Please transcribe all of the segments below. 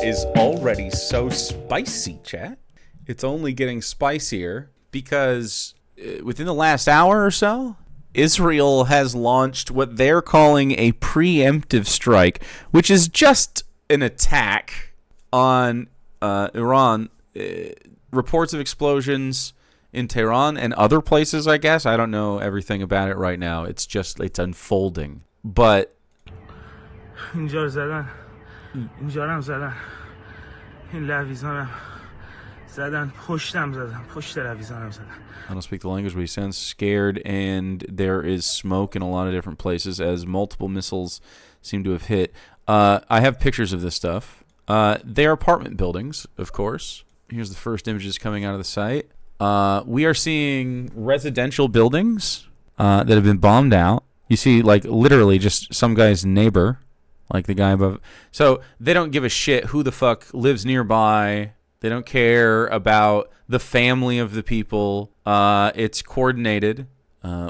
is already so spicy, chat. It's only getting spicier because within the last hour or so, Israel has launched what they're calling a preemptive strike, which is just an attack on Iran. Reports of explosions in Tehran and other places, I guess. I don't know everything about it right now. It's unfolding. But اینجا زدن هم زدن این لویزانم زدن پشتم زدن پشت لویزانم زدن. I don't speak the language, but he sounds scared, and there is smoke in a lot of different places as multiple missiles seem to have hit. I have pictures of this stuff. They're apartment buildings, of course. Here's the first images coming out of the site. We are seeing residential buildings that have been bombed out. You see, like, literally just some guy's neighbor, like the guy above. So they don't give a shit who the fuck lives nearby. They don't care about the family of the people. It's coordinated.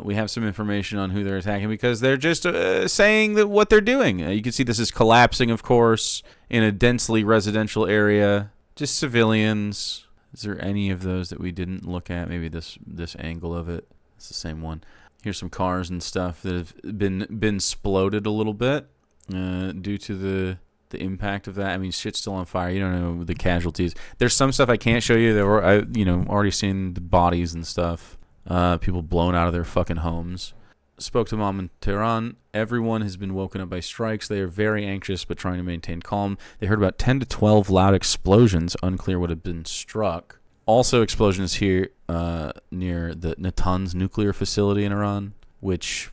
We have some information on who they're attacking because they're just saying that what they're doing. You can see this is collapsing, of course, in a densely residential area. Just civilians. Is there any of those that we didn't look at? Maybe this angle of it. It's the same one. Here's some cars and stuff that have been exploded a little bit due to the impact of that. I mean, shit's still on fire. You don't know the casualties. There's some stuff I can't show you. Already seen the bodies and stuff. People blown out of their fucking homes. Spoke to Mom in Tehran. Everyone has been woken up by strikes. They are very anxious but trying to maintain calm. They heard about 10 to 12 loud explosions. Unclear what had been struck. Also explosions here near the Natanz nuclear facility in Iran, which...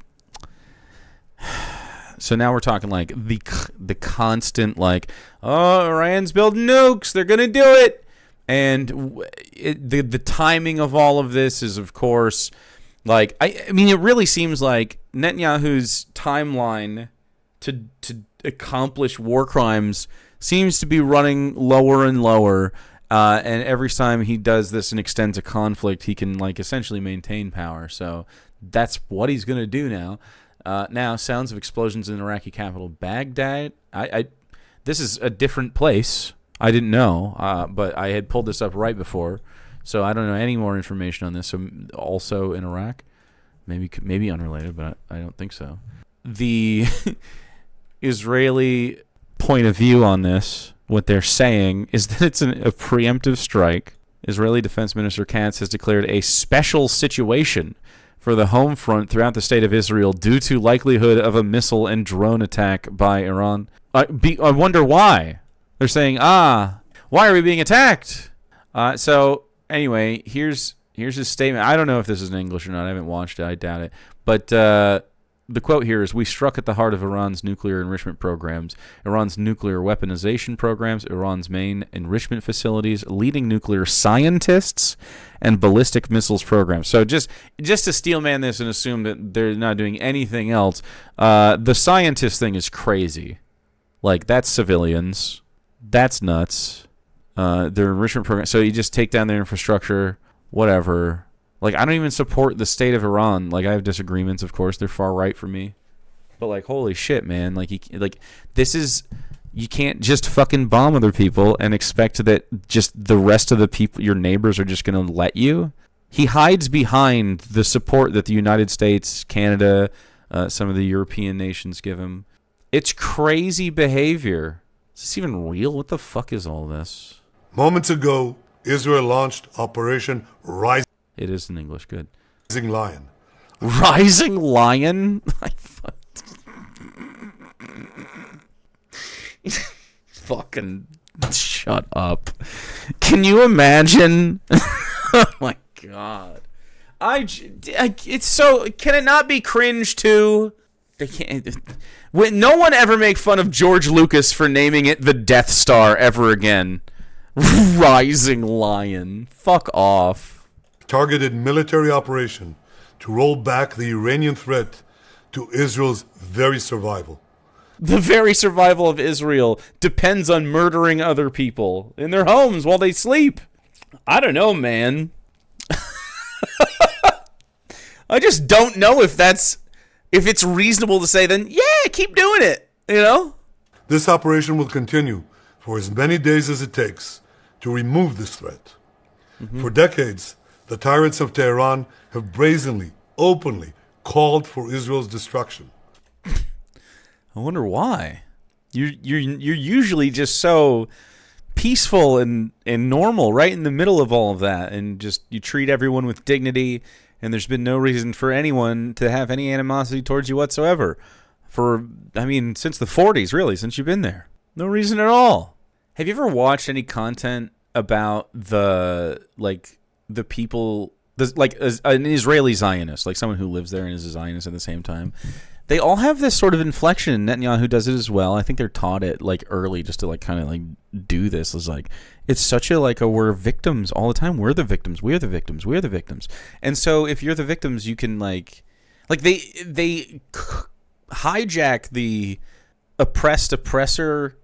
So now we're talking like the constant like, oh, Iran's building nukes. They're going to do it. And the timing of all of this is, of course... Like, I mean, it really seems like Netanyahu's timeline to accomplish war crimes seems to be running lower and lower. And every time he does this and extends a conflict, he can, like, essentially maintain power. So that's what he's going to do now. Now, sounds of explosions in the Iraqi capital, Baghdad. This is a different place. I didn't know, but I had pulled this up right before. So I don't know any more information on this. So also in Iraq, maybe unrelated, but I don't think so. The Israeli point of view on this, what they're saying, is that it's a preemptive strike. Israeli Defense Minister Katz has declared a special situation for the home front throughout the state of Israel due to likelihood of a missile and drone attack by Iran. I wonder why. They're saying, why are we being attacked? So... Anyway, here's his statement. I don't know if this is in English or not. I haven't watched it. I doubt it. But the quote here is, we struck at the heart of Iran's nuclear enrichment programs, Iran's nuclear weaponization programs, Iran's main enrichment facilities, leading nuclear scientists, and ballistic missiles programs. So just to steelman this and assume that they're not doing anything else, the scientist thing is crazy. Like, that's civilians. That's nuts. Their enrichment program. So you just take down their infrastructure, whatever. Like, I don't even support the state of Iran. Like, I have disagreements, of course. They're far right for me. But, like, holy shit, man. This is... You can't just fucking bomb other people and expect that just the rest of the people, your neighbors, are just going to let you. He hides behind the support that the United States, Canada, some of the European nations give him. It's crazy behavior. Is this even real? What the fuck is all this? Moments ago, Israel launched Operation Rising. It is in English. Good. Lion. Rising Lion? Fucking shut up. Can you imagine? Oh my god. It's so... Can it not be cringe too? They can't... No one ever make fun of George Lucas for naming it the Death Star ever again. Rising Lion. Fuck off. Targeted military operation to roll back the Iranian threat to Israel's very survival. The very survival of Israel depends on murdering other people in their homes while they sleep. I don't know, man. I just don't know if it's reasonable to say, then, yeah, keep doing it, you know? This operation will continue for as many days as it takes to remove this threat. For decades, the tyrants of Tehran have brazenly, openly called for Israel's destruction. I wonder why. You're usually just so peaceful and normal right in the middle of all of that, and just you treat everyone with dignity, and there's been no reason for anyone to have any animosity towards you whatsoever. Since the 40s, really, since you've been there. No reason at all. Have you ever watched any content about the people, an Israeli Zionist, like someone who lives there and is a Zionist at the same time? They all have this sort of inflection. Netanyahu does it as well. I think they're taught it early just to kind of do this. It's such a we're victims all the time. We're the victims. We're the victims. We're the victims. And so if you're the victims, you can they hijack the oppressor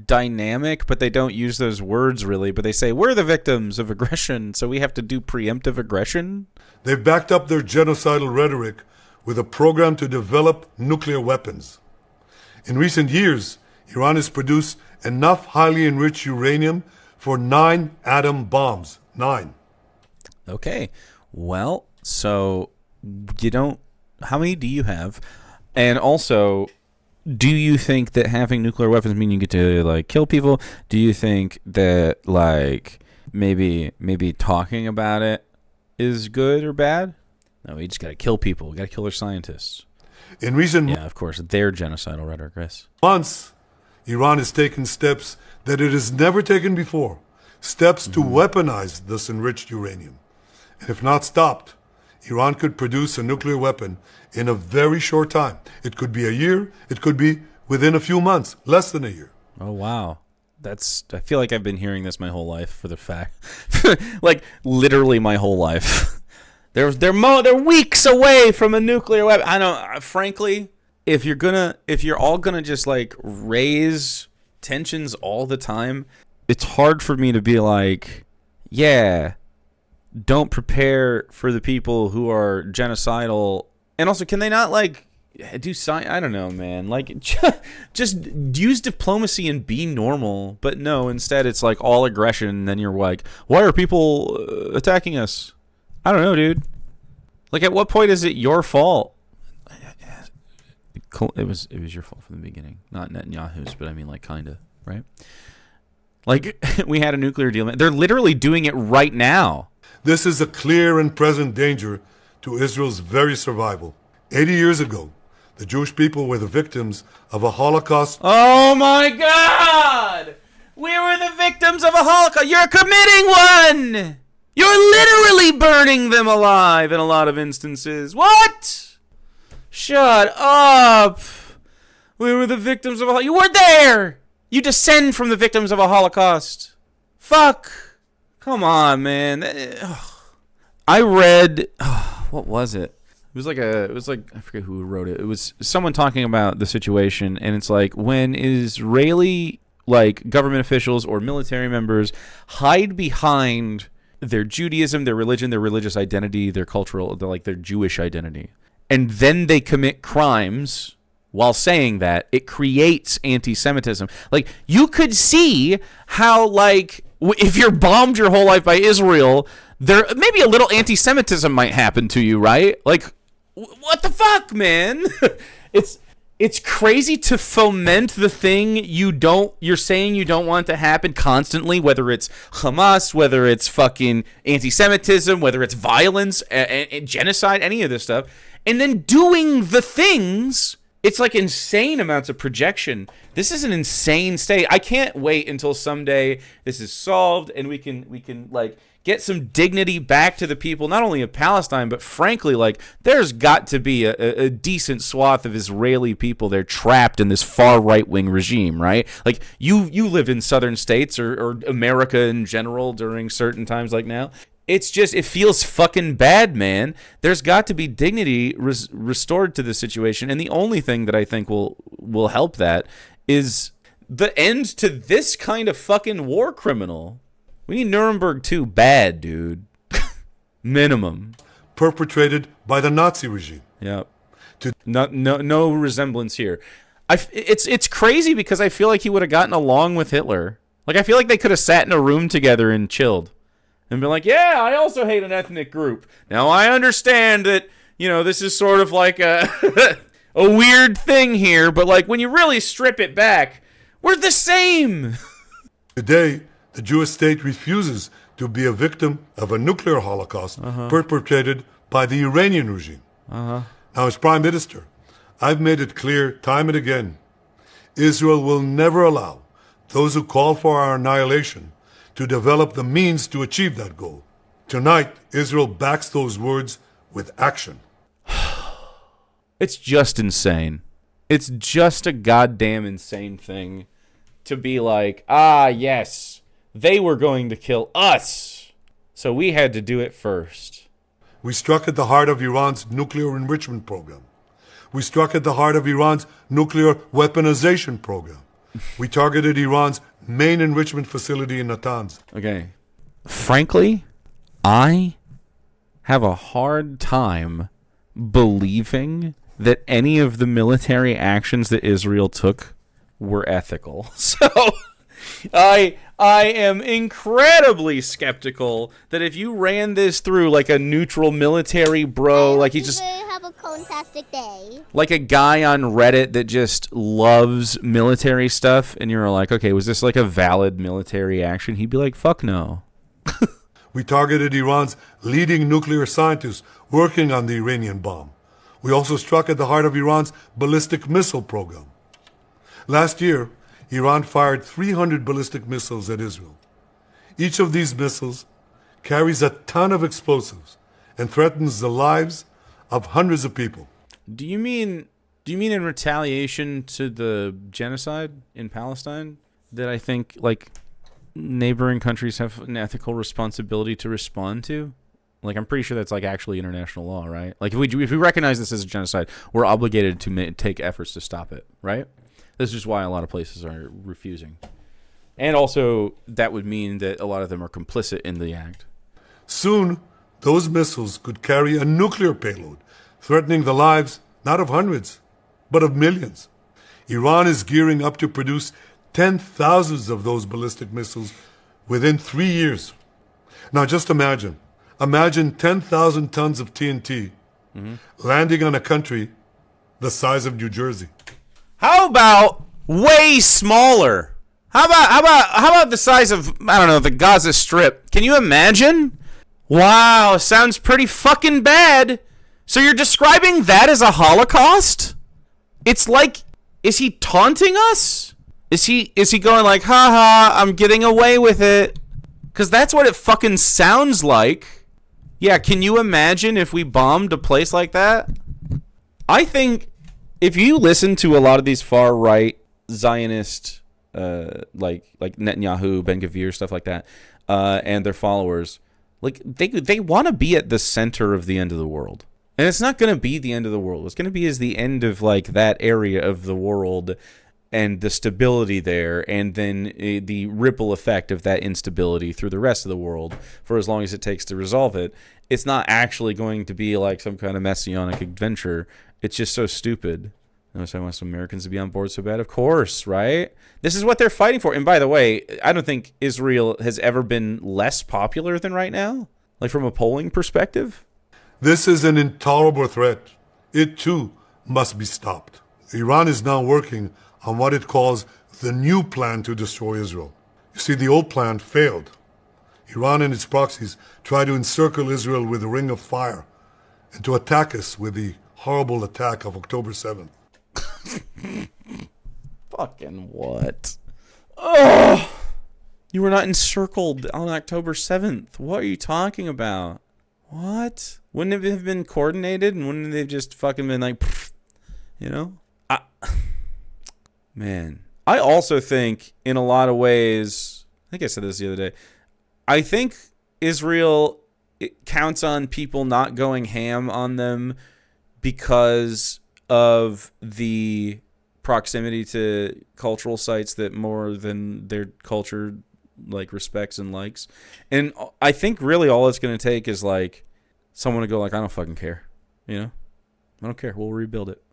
dynamic, but they don't use those words really. But they say we're the victims of aggression, so we have to do preemptive aggression. They've backed up their genocidal rhetoric with a program to develop nuclear weapons. In recent years, Iran has produced enough highly enriched uranium for 9 atom bombs. 9. Okay. Well, so how many do you have? And also, do you think that having nuclear weapons mean you get to kill people? Do you think that maybe talking about it is good or bad? No, we just got to kill people. We got to kill their scientists. In recent of course, their genocidal rhetoric, Chris. months, Iran has taken steps that it has never taken before. Steps to weaponize this enriched uranium. And if not stopped, Iran could produce a nuclear weapon in a very short time. It could be a year. It could be within a few months, less than a year. Oh, wow. I feel like I've been hearing this my whole life for the fact. Literally my whole life. They're weeks away from a nuclear weapon. I don't. Frankly, if you're all gonna just raise tensions all the time, it's hard for me to be don't prepare for the people who are genocidal. And also, can they not do science? I don't know, man. Just use diplomacy and be normal. But no, instead it's all aggression. And then you're why are people attacking us? I don't know, dude. At what point is it your fault? It was your fault from the beginning, not Netanyahu's, but kinda, right? We had a nuclear deal. They're literally doing it right now. This is a clear and present danger to Israel's very survival. 80 years ago, the Jewish people were the victims of a Holocaust. Oh my God! We were the victims of a Holocaust. You're committing one! You're literally burning them alive in a lot of instances. What? Shut up. We were the victims of a Holocaust. You weren't there. You descend from the victims of a Holocaust. Fuck. Come on, man. I read, what was it? It was I forget who wrote it. It was someone talking about the situation, and it's when Israeli government officials or military members hide behind their Judaism, their religion, their religious identity, their cultural, their Jewish identity, and then they commit crimes while saying that, it creates anti-Semitism. You could see how if you're bombed your whole life by Israel, there maybe a little anti-Semitism might happen to you, right? What the fuck, man? It's crazy to foment the thing you're saying you don't want to happen constantly, whether it's Hamas, whether it's fucking anti-Semitism, whether it's violence and genocide, any of this stuff, and then doing the things. It's insane amounts of projection. This is an insane state. I can't wait until someday this is solved and we can get some dignity back to the people, not only of Palestine, but frankly, there's got to be a decent swath of Israeli people. They're trapped in this far right-wing regime, right? You live in southern states or America in general during certain times like now. It's just, it feels fucking bad, man. There's got to be dignity restored to the situation, and the only thing that I think will help that is the end to this kind of fucking war criminal. We need Nuremberg 2 bad, dude. Minimum. Perpetrated by the Nazi regime. Yep. No resemblance here. It's crazy because I feel like he would have gotten along with Hitler. Like, I feel like they could have sat in a room together and chilled and been like, yeah, I also hate an ethnic group. Now, I understand that, this is sort of like a a weird thing here, but like when you really strip it back, we're the same. Today, the Jewish state refuses to be a victim of a nuclear holocaust perpetrated by the Iranian regime. Now, as Prime Minister, I've made it clear time and again, Israel will never allow those who call for our annihilation to develop the means to achieve that goal. Tonight, Israel backs those words with action. It's just insane. It's just a goddamn insane thing to be like, yes, they were going to kill us, so we had to do it first. We struck at the heart of Iran's nuclear enrichment program. We struck at the heart of Iran's nuclear weaponization program. We targeted Iran's main enrichment facility in Natanz. Okay. Frankly, I have a hard time believing that any of the military actions that Israel took were ethical. So I am incredibly skeptical that if you ran this through like a neutral military bro, like he just have a fantastic day. Like a guy on Reddit that just loves military stuff, and you're like, okay, was this like a valid military action? He'd be like, fuck no. We targeted Iran's leading nuclear scientists working on the Iranian bomb. We also struck at the heart of Iran's ballistic missile program. Last year, Iran fired 300 ballistic missiles at Israel. Each of these missiles carries a ton of explosives and threatens the lives of hundreds of people. Do you mean in retaliation to the genocide in Palestine that I think like neighboring countries have an ethical responsibility to respond to? Like, I'm pretty sure that's like actually international law, right? Like, if we recognize this as a genocide, we're obligated to take efforts to stop it, right? This is why a lot of places are refusing. And also, that would mean that a lot of them are complicit in the act. Soon, those missiles could carry a nuclear payload, threatening the lives not of hundreds, but of millions. Iran is gearing up to produce 10,000s of those ballistic missiles within 3 years. Now, just imagine 10,000 tons of TNT landing on a country the size of New Jersey. How about way smaller? How about the size of, I don't know, the Gaza Strip? Can you imagine? Wow, sounds pretty fucking bad. So you're describing that as a Holocaust? It's like, is he taunting us? Is he going like, haha, I'm getting away with it? Because that's what it fucking sounds like. Yeah, can you imagine if we bombed a place like that? I think if you listen to a lot of these far right Zionist, like Netanyahu, Ben Gvir, stuff like that, and their followers, like they want to be at the center of the end of the world, and it's not going to be the end of the world. It's going to be as the end of like that area of the world and the stability there, and then the ripple effect of that instability through the rest of the world for as long as it takes to resolve it. It's not actually going to be like some kind of messianic adventure. It's just so stupid. I want some Americans to be on board so bad. Of course, right? This is what they're fighting for. And by the way, I don't think Israel has ever been less popular than right now, like from a polling perspective. This is an intolerable threat. It too must be stopped. Iran is now working on what it calls the new plan to destroy Israel. You see, the old plan failed. Iran and its proxies tried to encircle Israel with a ring of fire and to attack us with the horrible attack of October 7th. Fucking what? Oh, you were not encircled on October 7th. What are you talking about? What? Wouldn't it have been coordinated, and wouldn't they have just fucking been like, you know? Man, I also think in a lot of ways, I think I said this the other day, I think Israel counts on people not going ham on them because of the proximity to cultural sites that more than their culture like respects and likes. And I think really all it's going to take is like someone to go like, I don't fucking care. You know? I don't care. We'll rebuild it.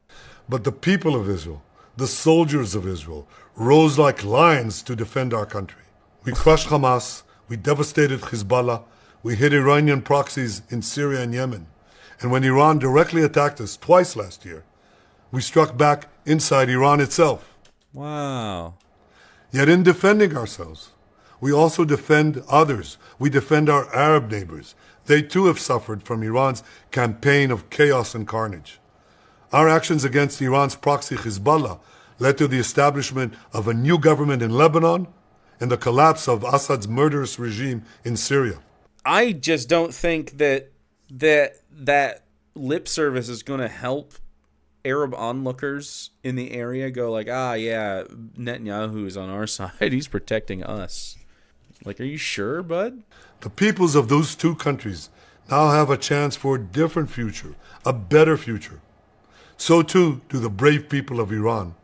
But the people of Israel, the soldiers of Israel, rose like lions to defend our country. We crushed Hamas, we devastated Hezbollah, we hit Iranian proxies in Syria and Yemen. And when Iran directly attacked us twice last year, we struck back inside Iran itself. Wow. Yet in defending ourselves, we also defend others. We defend our Arab neighbors. They too have suffered from Iran's campaign of chaos and carnage. Our actions against Iran's proxy Hezbollah led to the establishment of a new government in Lebanon and the collapse of Assad's murderous regime in Syria. I just don't think that lip service is going to help Arab onlookers in the area go like, yeah, Netanyahu is on our side. He's protecting us. Like, are you sure, bud? The peoples of those two countries now have a chance for a different future, a better future. So too do the brave people of Iran.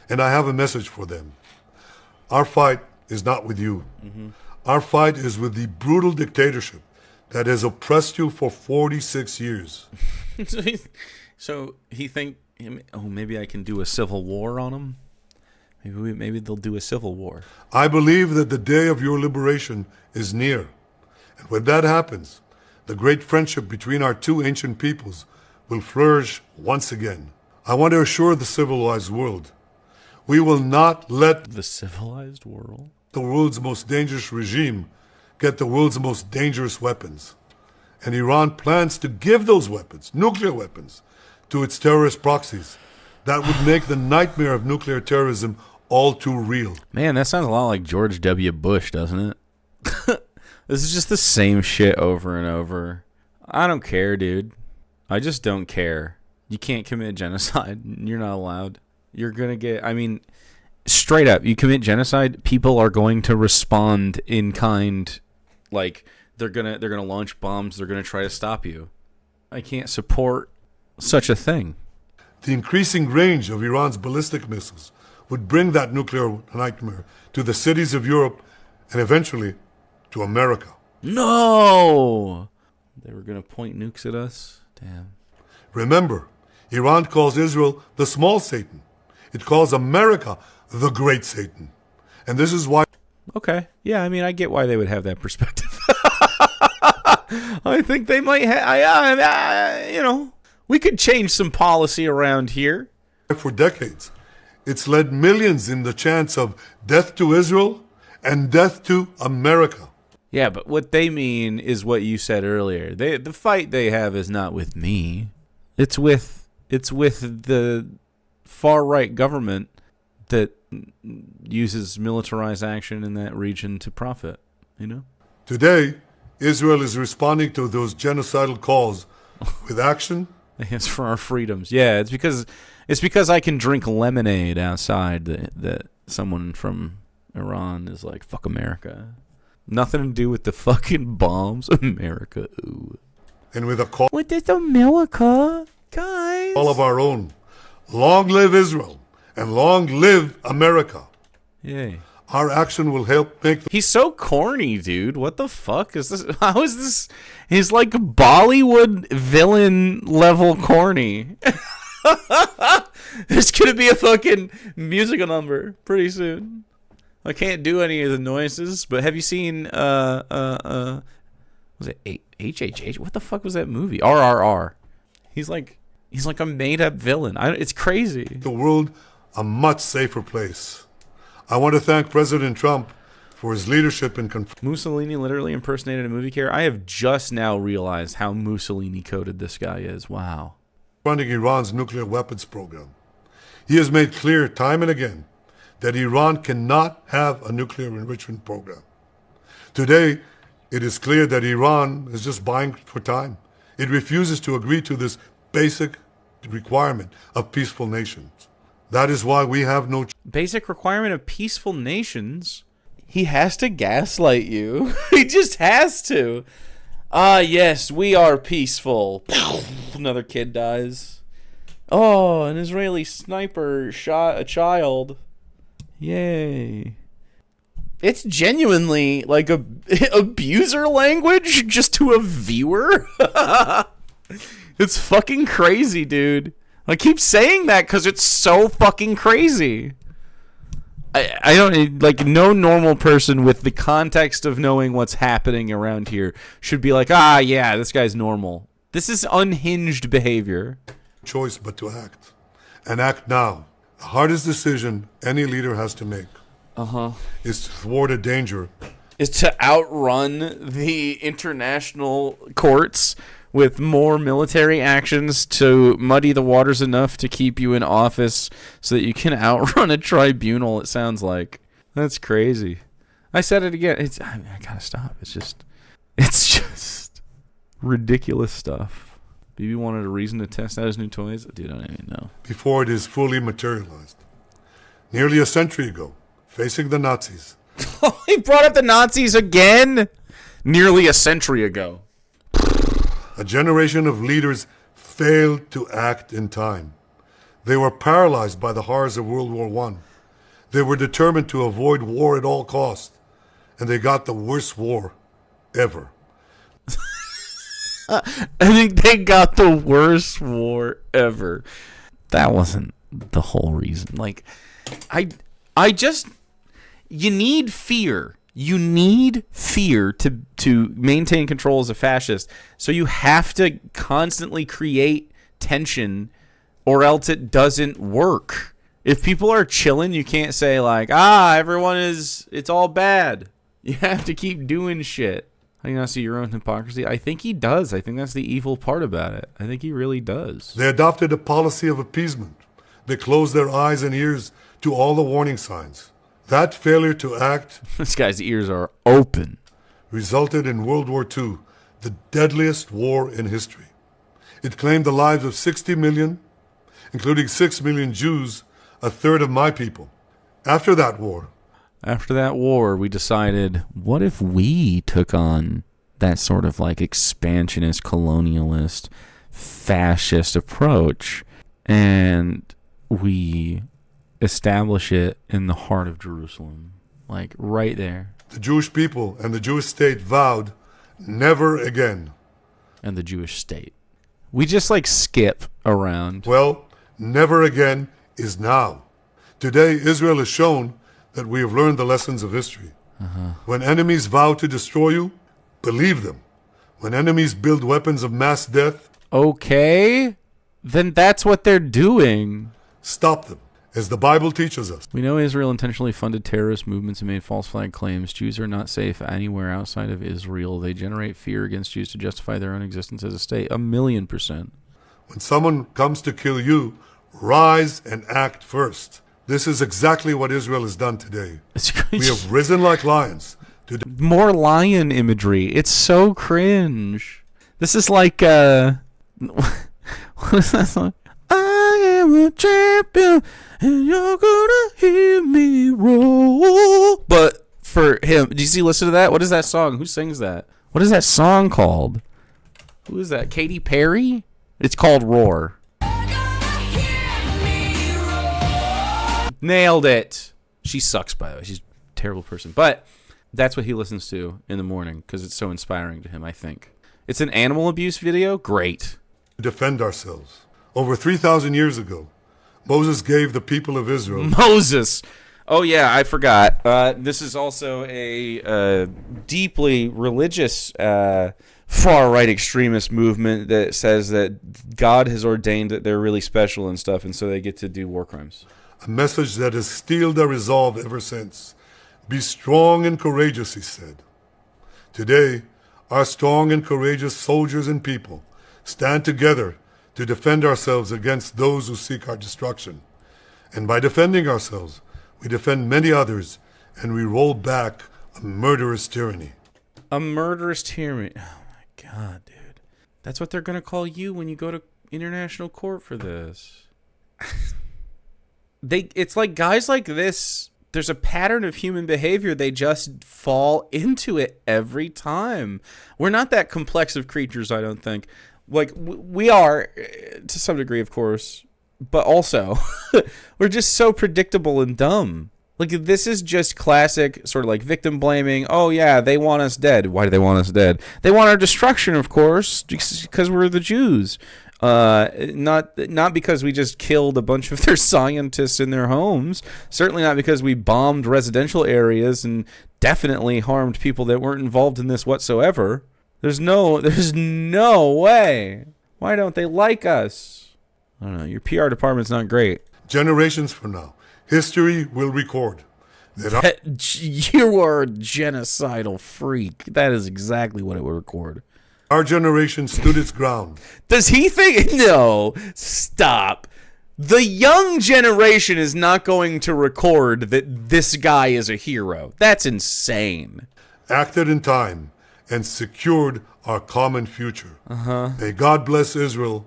And I have a message for them. Our fight is not with you. Mm-hmm. Our fight is with the brutal dictatorship that has oppressed you for 46 years. So he think, maybe I can do a civil war on them? Maybe they'll do a civil war. I believe that the day of your liberation is near. And when that happens, the great friendship between our two ancient peoples will flourish once again. I want to assure the civilized world, we will not let the civilized world, the world's most dangerous regime, get the world's most dangerous weapons. And Iran plans to give those weapons, nuclear weapons, to its terrorist proxies. That would make the nightmare of nuclear terrorism all too real. Man, that sounds a lot like George W. Bush, doesn't it? This is just the same shit over and over. I don't care, dude. I just don't care. You can't commit genocide. You're not allowed. You're going to get, straight up, you commit genocide, people are going to respond in kind. Like, they're going to launch bombs. They're going to try to stop you. I can't support such a thing. The increasing range of Iran's ballistic missiles would bring that nuclear nightmare to the cities of Europe and eventually to America. No! They were going to point nukes at us? Damn. Remember, Iran calls Israel the small Satan. It calls America the great Satan. And this is why... Okay. Yeah, I get why they would have that perspective. I think they might have... we could change some policy around here. For decades, it's led millions in the chance of death to Israel and death to America. Yeah, but what they mean is what you said earlier. The fight they have is not with me. It's with the far-right government that uses militarized action in that region to profit, Today, Israel is responding to those genocidal calls with action. It's for our freedoms. Yeah, it's because I can drink lemonade outside that someone from Iran is like, fuck America. Nothing to do with the fucking bombs. America. Ooh. And with a call... What is America? Guys. All of our own. Long live Israel. And long live America. Yay. Our action will help make... He's so corny, dude. What the fuck is this? How is this? He's like Bollywood villain level corny. There's going to be a fucking musical number pretty soon. I can't do any of the noises, but have you seen, was it HHH? What the fuck was that movie? RRR. He's like a made-up villain. It's crazy. The world a much safer place. I want to thank President Trump for his leadership in Mussolini literally impersonated a movie character. I have just now realized how Mussolini coded this guy is. Wow. Running Iran's nuclear weapons program. He has made clear time and again that Iran cannot have a nuclear enrichment program. Today, it is clear that Iran is just buying for time. It refuses to agree to this basic requirement of peaceful nations. That is why we have no... Basic requirement of peaceful nations? He has to gaslight you. He just has to. Yes, we are peaceful. Another kid dies. Oh, an Israeli sniper shot a child. Yay. It's genuinely like a abuser language just to a viewer. It's fucking crazy, dude. I keep saying that because it's so fucking crazy. I don't, like, no normal person with the context of knowing what's happening around here should be like, yeah, this guy's normal. This is unhinged behavior. Choice but to act. And act now. The hardest decision any leader has to make is to thwart a danger. Is to outrun the international courts with more military actions to muddy the waters enough to keep you in office so that you can outrun a tribunal, it sounds like. That's crazy. I said it again. I gotta stop. It's just ridiculous stuff. BB wanted a reason to test out his new toys. Dude, I don't even know. Before it is fully materialized. Nearly a century ago, facing the Nazis. He brought up the Nazis again? Nearly a century ago. A generation of leaders failed to act in time. They were paralyzed by the horrors of World War I. They were determined to avoid war at all costs. And they got the worst war ever. I think they got the worst war ever. That wasn't the whole reason. Like, I just... You need fear. You need fear to maintain control as a fascist. So you have to constantly create tension or else it doesn't work. If people are chilling, you can't say like, it's all bad. You have to keep doing shit. How do you not see your own hypocrisy? I think he does. I think that's the evil part about it. I think he really does. They adopted a policy of appeasement. They closed their eyes and ears to all the warning signs. That failure to act, this guy's ears are open, resulted in World War II, the deadliest war in history. It claimed the lives of 60 million, including 6 million Jews, a third of my people. After that war, we decided, what if we took on that sort of like expansionist, colonialist, fascist approach, and we establish it in the heart of Jerusalem, like right there. The Jewish people and the Jewish state vowed never again. And the Jewish state. We just like skip around. Well, never again is now. Today, Israel has shown that we have learned the lessons of history. When enemies vow to destroy you, believe them. When enemies build weapons of mass death, okay, then that's what they're doing. Stop them. As the Bible teaches us. We know Israel intentionally funded terrorist movements and made false flag claims. Jews are not safe anywhere outside of Israel. They generate fear against Jews to justify their own existence as a state. 1,000,000%. When someone comes to kill you, rise and act first. This is exactly what Israel has done today. We have risen like lions. More lion imagery. It's so cringe. This is like, what is that song? I am a champion, and you're gonna hear me roar. But for him, do you see? Listen to that. What is that song? Who sings that? What is that song called? Who is that? Katy Perry? It's called Roar. Nailed it. She sucks, by the way. She's a terrible person. But that's what he listens to in the morning because it's so inspiring to him, I think. It's an animal abuse video? Great. Defend ourselves. Over 3,000 years ago, Moses gave the people of Israel... Moses! Oh, yeah, I forgot. This is also a deeply religious far-right extremist movement that says that God has ordained that they're really special and stuff, and so they get to do war crimes. A message that has steeled their resolve ever since. Be strong and courageous, he said. Today, our strong and courageous soldiers and people stand together to defend ourselves against those who seek our destruction. And by defending ourselves, we defend many others, and we roll back a murderous tyranny. A murderous tyranny. Oh, my God, dude. That's what they're going to call you when you go to international court for this. It's like guys like this, there's a pattern of human behavior. They just fall into it every time. We're not that complex of creatures, I don't think. Like, we are, to some degree, of course, but also, we're just so predictable and dumb. Like, this is just classic sort of like victim blaming. Oh, yeah, they want us dead. Why do they want us dead? They want our destruction, of course, because we're the Jews. Not because we just killed a bunch of their scientists in their homes. Certainly not because we bombed residential areas and definitely harmed people that weren't involved in this whatsoever. There's no way. Why don't they like us? I don't know. Your PR department's not great. Generations from now, history will record that You are a genocidal freak. That is exactly what it would record. our generation stood its ground. Does he think? No, stop. The young generation is not going to record that this guy is a hero. That's insane. Acted in time, and secured our common future. May God bless Israel.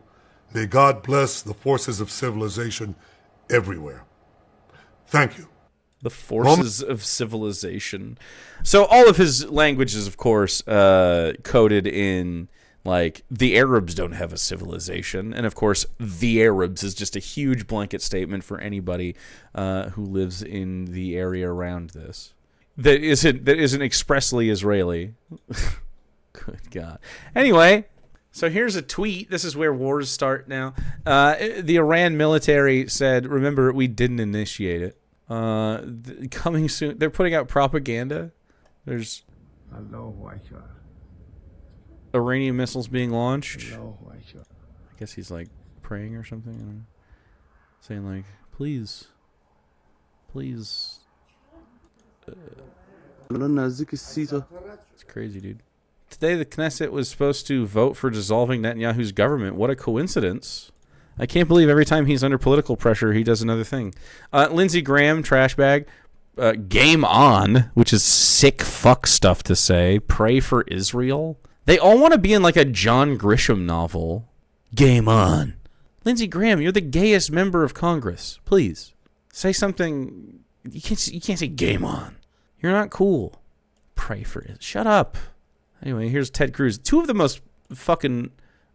May God bless the forces of civilization everywhere. Thank you. The forces of civilization. So all of his language is, of course, coded in, like, the Arabs don't have a civilization. And, of course, the Arabs is just a huge blanket statement for anybody who lives in the area around this. That isn't expressly Israeli. Good God. Anyway, so here's a tweet. This is where wars start now. The Iran military said, remember, we didn't initiate it. Coming soon. They're putting out propaganda. There's Iranian missiles being launched. I guess he's like praying or something. I don't know. Saying like, please. It's crazy, dude. Today, the Knesset was supposed to vote for dissolving Netanyahu's government. What a coincidence. I can't believe every time he's under political pressure, he does another thing. Lindsey Graham, trash bag. Game on, which is sick fuck stuff to say. Pray for Israel. They all want to be in like a John Grisham novel. Game on. Lindsey Graham, you're the gayest member of Congress. Please, say something. You can't say game on. You're not cool. Pray for it. Shut up. Anyway, here's Ted Cruz. Two of the most fucking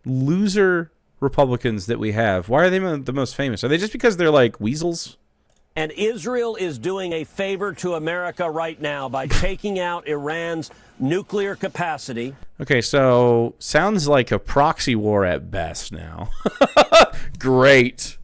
loser Republicans that we have. Why are they the most famous? Are they just because they're like weasels? And Israel is doing a favor to America right now by taking out Iran's nuclear capacity. Okay, so sounds like a proxy war at best now. Great.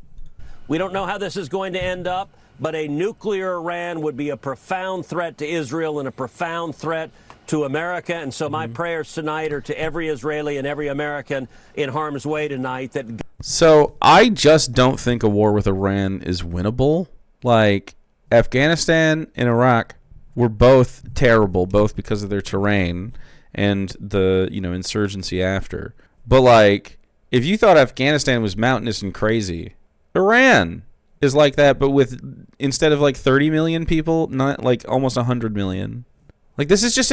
We don't know how this is going to end up, but a nuclear Iran would be a profound threat to Israel and a profound threat to America. And so my prayers tonight are to every Israeli and every American in harm's way tonight. So I just don't think a war with Iran is winnable. Like, Afghanistan and Iraq were both terrible, both because of their terrain and the, insurgency after. But, like, if you thought Afghanistan was mountainous and crazy, Iran is like that, but with, instead of, like, 30 million people, not, like, almost 100 million. Like, this is just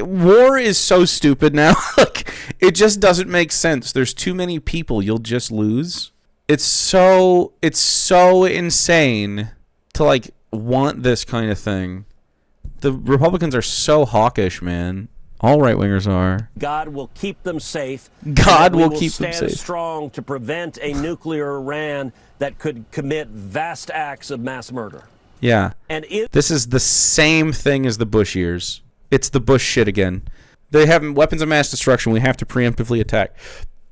war is so stupid now. Like, it just doesn't make sense. There's too many people. You'll just lose. It's so insane to, like, want this kind of thing. The Republicans are so hawkish, man. All right-wingers are. God will keep them safe. God will keep them safe. Stand strong to prevent a nuclear Iran that could commit vast acts of mass murder. Yeah. And this is the same thing as the Bush years. It's the Bush shit again. They have weapons of mass destruction. We have to preemptively attack.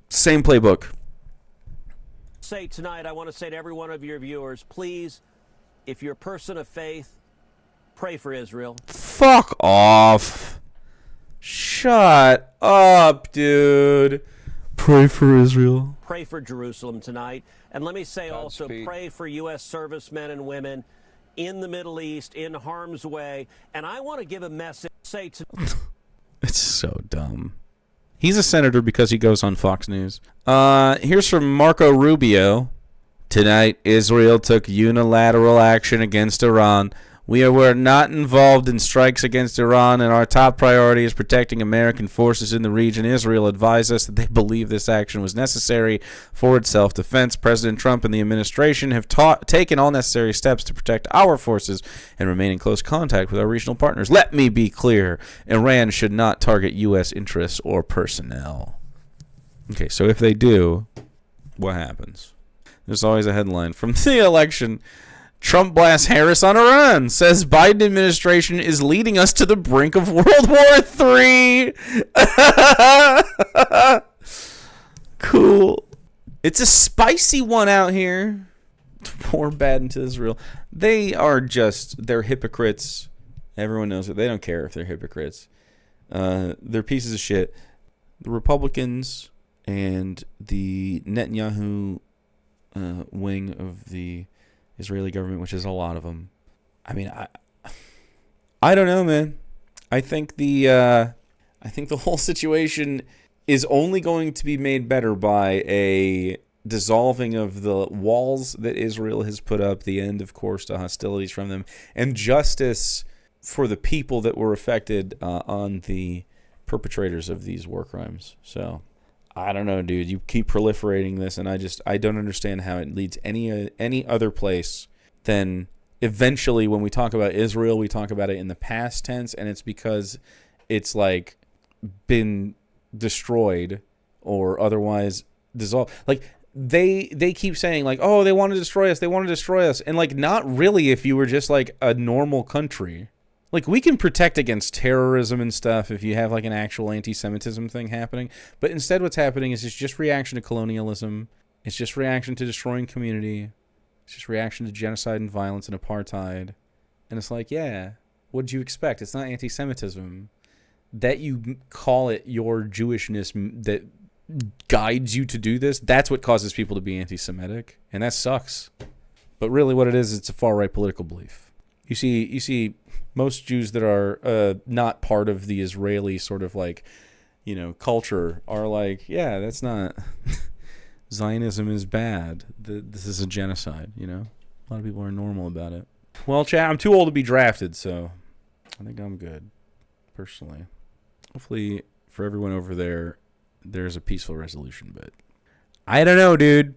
Same playbook. Tonight, I want to say to every one of your viewers, please, if you're a person of faith, pray for Israel. Fuck off. Shut up, dude. Pray for Israel. Pray for Jerusalem tonight. And let me say also, pray for U.S. servicemen and women in the Middle East, in harm's way. And I want to give a message. It's so dumb. He's a senator because he goes on Fox News. Here's from Marco Rubio. Tonight, Israel took unilateral action against Iran. We were not involved in strikes against Iran, and our top priority is protecting American forces in the region. Israel advised us that they believe this action was necessary for its self-defense. President Trump and the administration have taken all necessary steps to protect our forces and remain in close contact with our regional partners. Let me be clear. Iran should not target U.S. interests or personnel. Okay, so if they do, what happens? There's always a headline from the election. Trump blasts Harris on Iran, says Biden administration is leading us to the brink of World War III. Cool. It's a spicy one out here. Pour bad into Israel. They're hypocrites. Everyone knows it. They don't care if they're hypocrites. They're pieces of shit. The Republicans and the Netanyahu wing of the Israeli government, which is a lot of them. I mean, I don't know, man. I think the whole situation is only going to be made better by a dissolving of the walls that Israel has put up, the end, of course, to hostilities from them, and justice for the people that were affected on the perpetrators of these war crimes. So, I don't know, dude. You keep proliferating this, and I don't understand how it leads any other place than eventually when we talk about Israel, we talk about it in the past tense, and it's because it's like been destroyed or otherwise dissolved. Like they keep saying like, oh, they want to destroy us, and like not really. If you were just like a normal country, like we can protect against terrorism and stuff if you have like an actual anti-Semitism thing happening, but instead what's happening is it's just reaction to colonialism, it's just reaction to destroying community, it's just reaction to genocide and violence and apartheid, and it's like, yeah, what did you expect? It's not anti-Semitism. That you call it your Jewishness that guides you to do this, that's what causes people to be anti-Semitic, and that sucks. But really what it is, it's a far-right political belief. You see most Jews that are not part of the Israeli sort of like, culture are like, yeah, that's not... Zionism is bad. This is a genocide, A lot of people are normal about it. Well, chat, I'm too old to be drafted, so I think I'm good, personally. Hopefully, for everyone over there, there's a peaceful resolution, but I don't know, dude.